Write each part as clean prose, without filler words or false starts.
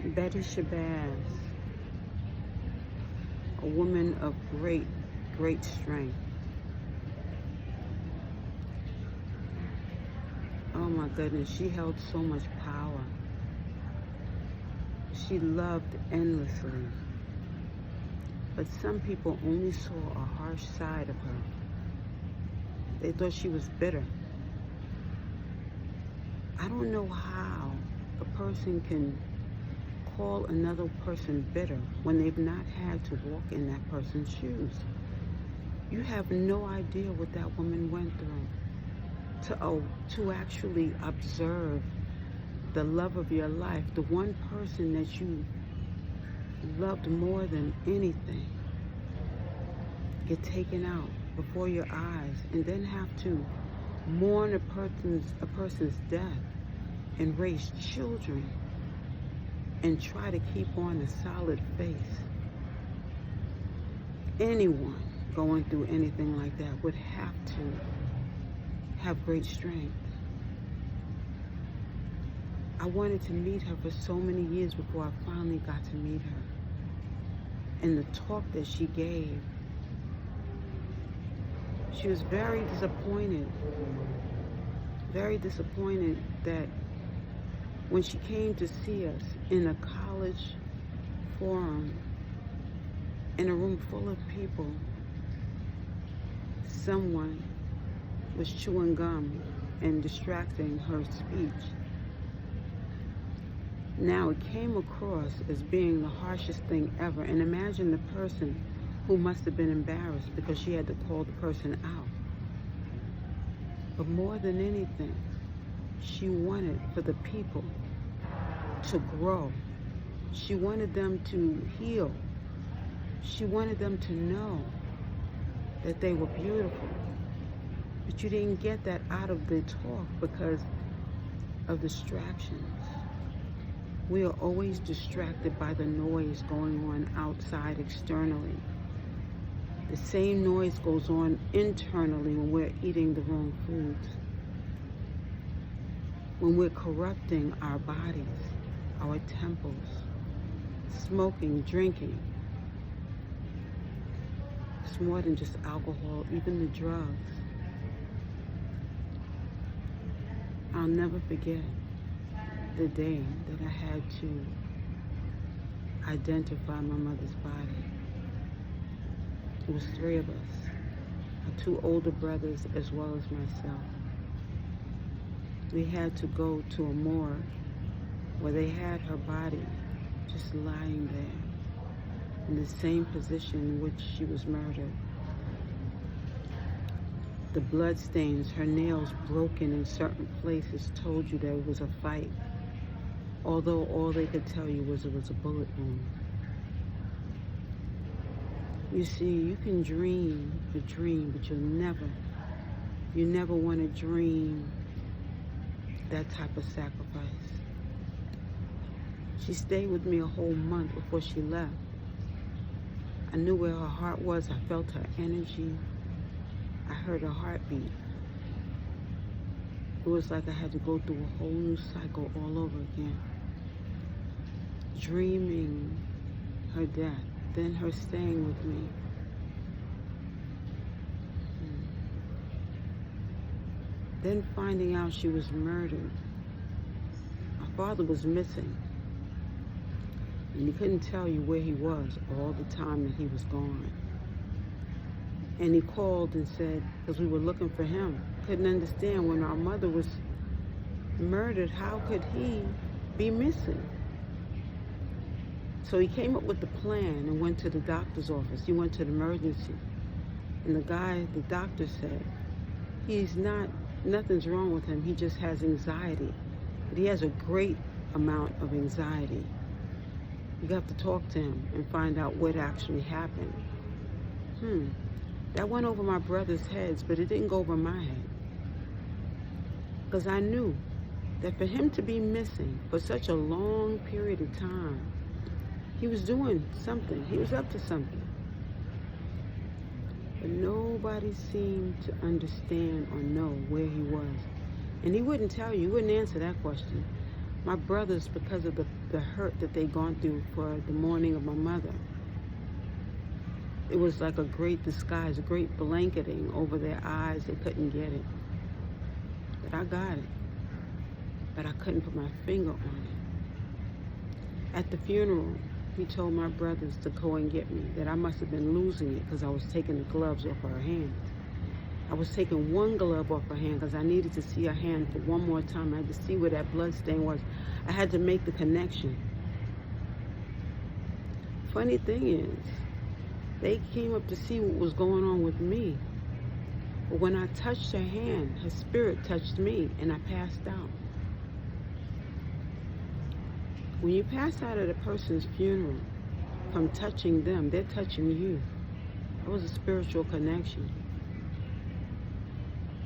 Betty Shabazz, a woman of great, great strength. Oh my goodness, she held so much power. She loved endlessly. But some people only saw a harsh side of her. They thought she was bitter. I don't know how a person can call another person bitter when they've not had to walk in that person's shoes. You have no idea what that woman went through to actually observe the love of your life, the one person that you loved more than anything, get taken out before your eyes, and then have to mourn a person's death and raise children and try to keep on a solid face. Anyone going through anything like that would have to have great strength. I wanted to meet her for so many years before I finally got to meet her. And the talk that she gave, she was very disappointed that when she came to see us in a college forum, in a room full of people, someone was chewing gum and distracting her speech. Now, it came across as being the harshest thing ever, and imagine the person who must have been embarrassed because she had to call the person out. But more than anything, she wanted for the people to grow. She wanted them to heal. She wanted them to know that they were beautiful. But you didn't get that out of the talk because of distractions. We are always distracted by the noise going on outside externally. The same noise goes on internally when we're eating the wrong foods, when we're corrupting our bodies, our temples, smoking, drinking. It's more than just alcohol, even the drugs. I'll never forget the day that I had to identify my mother's body. It was 3 of us, my 2 older brothers as well as myself. We had to go to a morgue where they had her body just lying there in the same position in which she was murdered. The blood stains, her nails broken in certain places told you there was a fight, although all they could tell you was it was a bullet wound. You see, you can dream a dream, but you never want to dream that type of sacrifice. She stayed with me a whole month before she left. I knew where her heart was. I felt her energy. I heard her heartbeat. It was like I had to go through a whole new cycle all over again. Dreaming her death, then her staying with me. Then finding out she was murdered. My father was missing. And he couldn't tell you where he was all the time that he was gone. And he called and said, because we were looking for him, couldn't understand when our mother was murdered, how could he be missing? So he came up with the plan and went to the doctor's office. He went to the emergency. And the doctor said, nothing's wrong with him. He just has anxiety. But he has a great amount of anxiety. You have to talk to him and find out what actually happened. That went over my brother's heads, but it didn't go over my head. Because I knew that for him to be missing for such a long period of time, he was doing something. He was up to something. But nobody seemed to understand or know where he was. And he wouldn't tell you. He wouldn't answer that question. My brothers, because of the hurt that they'd gone through for the mourning of my mother, it was like a great disguise, a great blanketing over their eyes. They couldn't get it. But I got it. But I couldn't put my finger on it. At the funeral, he told my brothers to go and get me, that I must have been losing it because I was taking the gloves off her hand. I was taking one glove off her hand because I needed to see her hand for one more time. I had to see where that blood stain was. I had to make the connection. Funny thing is, they came up to see what was going on with me. But when I touched her hand, her spirit touched me, and I passed out. When you pass out at a person's funeral, from touching them, they're touching you. It was a spiritual connection.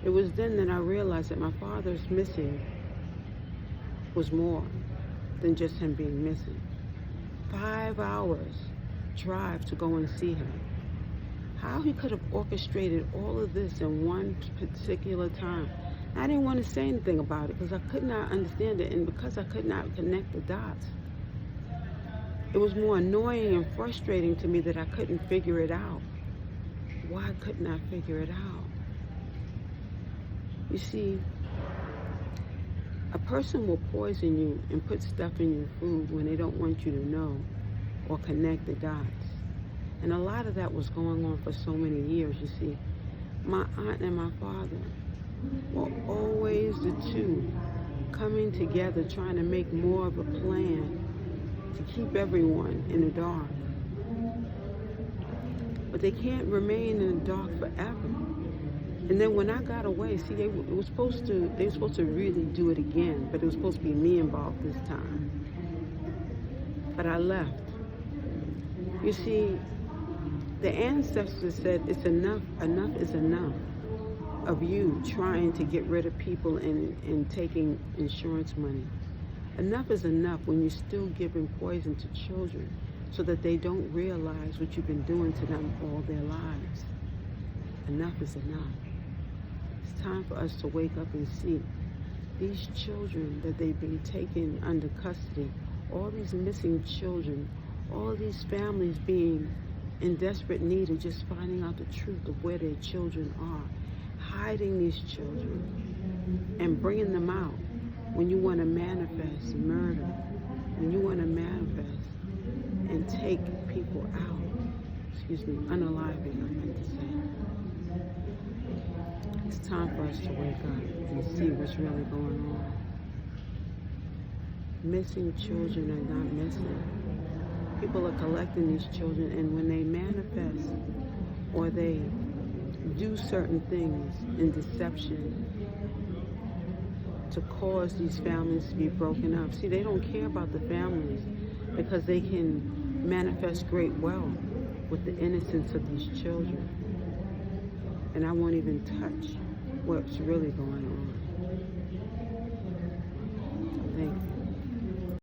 It was then that I realized that my father's missing was more than just him being missing. 5 hours drive to go and see him. How he could have orchestrated all of this in one particular time. I didn't want to say anything about it because I could not understand it, and because I could not connect the dots. It was more annoying and frustrating to me that I couldn't figure it out. Why couldn't I figure it out? You see, a person will poison you and put stuff in your food when they don't want you to know or connect the dots. And a lot of that was going on for so many years, you see. My aunt and my father were always the two coming together, trying to make more of a plan to keep everyone in the dark. But they can't remain in the dark forever. And then when I got away, see, they were supposed to really do it again, but it was supposed to be me involved this time. But I left. You see, the ancestors said it's enough is enough of you trying to get rid of people and taking insurance money. Enough is enough when you're still giving poison to children so that they don't realize what you've been doing to them all their lives. Enough is enough. It's time for us to wake up and see these children that they've been taken under custody, all these missing children, all these families being in desperate need of just finding out the truth of where their children are, hiding these children and bringing them out when you want to manifest murder, when you want to manifest and take people out, unaliving, I meant to say. It's time for us to wake up and see what's really going on. Missing children are not missing. People are collecting these children, and when they manifest or they do certain things in deception to cause these families to be broken up. See, they don't care about the families because they can manifest great wealth with the innocence of these children. And I won't even touch what's really going on. Thank you.